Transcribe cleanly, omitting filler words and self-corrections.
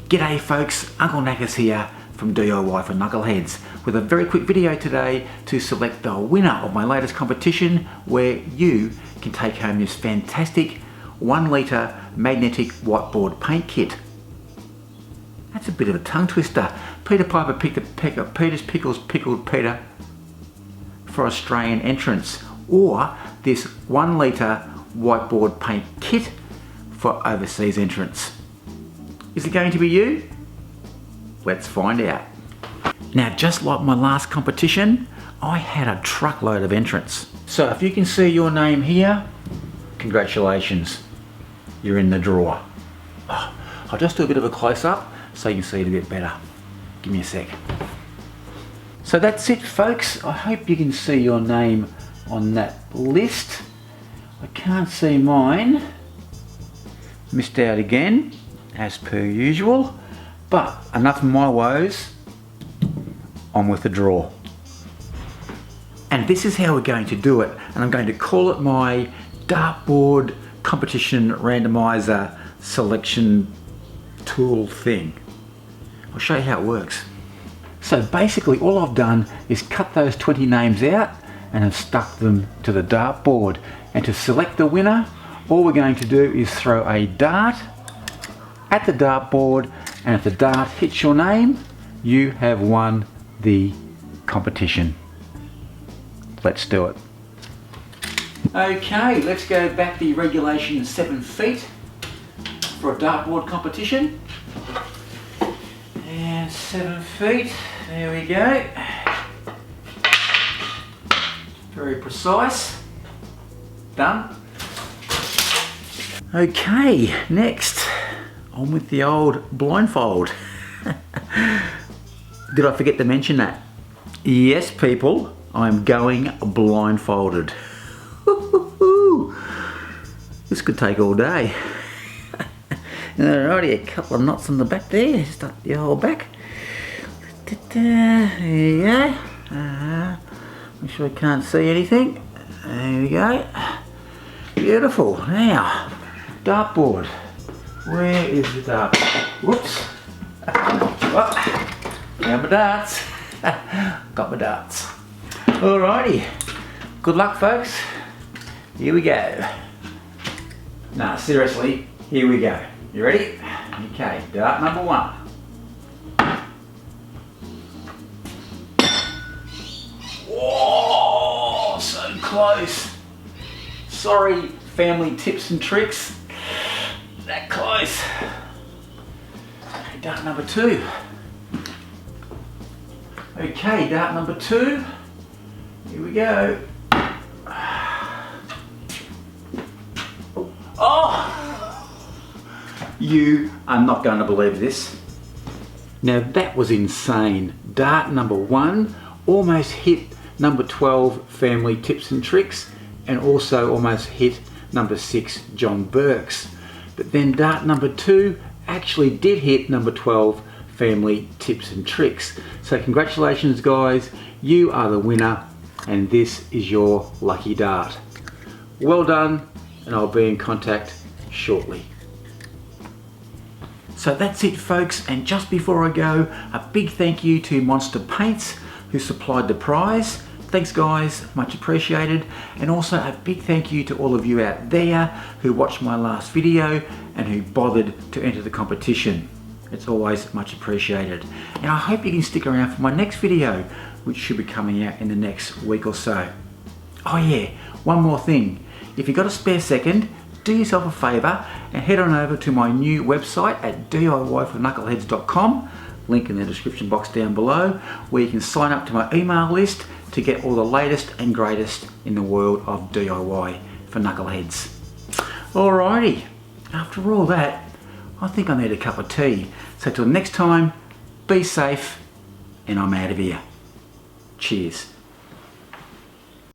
G'day folks, Uncle Knackers here from DIY for Knuckleheads with a very quick video today to select the winner of my latest competition where you can take home this fantastic 1 litre magnetic whiteboard paint kit. That's a bit of a tongue twister. Peter Piper picked a peck of Peter's pickles pickled Peter for Australian entrance, or this 1 litre whiteboard paint kit for overseas entrance. Is it going to be you? Let's find out. Now, just like my last competition, I had a truckload of entrants. So if you can see your name here, congratulations, you're in the draw. Oh, I'll just do a bit of a close-up so you can see it a bit better. Give me a sec. So that's it, folks. I hope you can see your name on that list. I can't see mine. Missed out again, as per usual, but enough of my woes, on with the draw. And this is how we're going to do it, and I'm going to call it my Dartboard competition randomizer selection tool thing. I'll show you how it works. So basically all I've done is cut those 20 names out and have stuck them to the dartboard, and to select the winner all we're going to do is throw a dart at the dartboard, and if the dart hits your name, you have won the competition. Let's do it. Okay, let's go back the regulation 7 feet for a dartboard competition. And 7 feet, there we go. Very precise. Done. Okay, next, on with the old blindfold. Did I forget to mention that? Yes, people, I'm going blindfolded. This could take all day. Alrighty, a couple of knots on the back there, start the whole back. There you go. Make sure I can't see anything. There we go. Beautiful. Now, dartboard. Where is the dartboard? Whoops. Oh, found my darts. Got my darts. Alrighty. Good luck, folks. Here we go. Nah, seriously, here we go. You ready? Okay, dart number 1. Whoa, so close. Sorry, family tips and tricks. That close. Okay, dart number 2. Okay, dart number 2. Here we go. Oh! You are not going to believe this. Now that was insane. Dart number 1 almost hit number 12, family tips and tricks, and also almost hit number 6, John Burke's. But then dart number 2 actually did hit number 12, family tips and tricks. So congratulations, guys, you are the winner, and this is your lucky dart. Well done, and I'll be in contact shortly. So that's it, folks, and just before I go, a big thank you to Monsta Paints who supplied the prize. Thanks, guys, much appreciated. And also a big thank you to all of you out there who watched my last video and who bothered to enter the competition. It's always much appreciated. And I hope you can stick around for my next video, which should be coming out in the next week or so. Oh yeah, one more thing. If you've got a spare second, do yourself a favour and head on over to my new website at DIYforKnuckleheads.com, link in the description box down below, where you can sign up to my email list to get all the latest and greatest in the world of DIY for Knuckleheads. Alrighty, after all that, I think I need a cup of tea. So till next time, be safe, and I'm out of here. Cheers.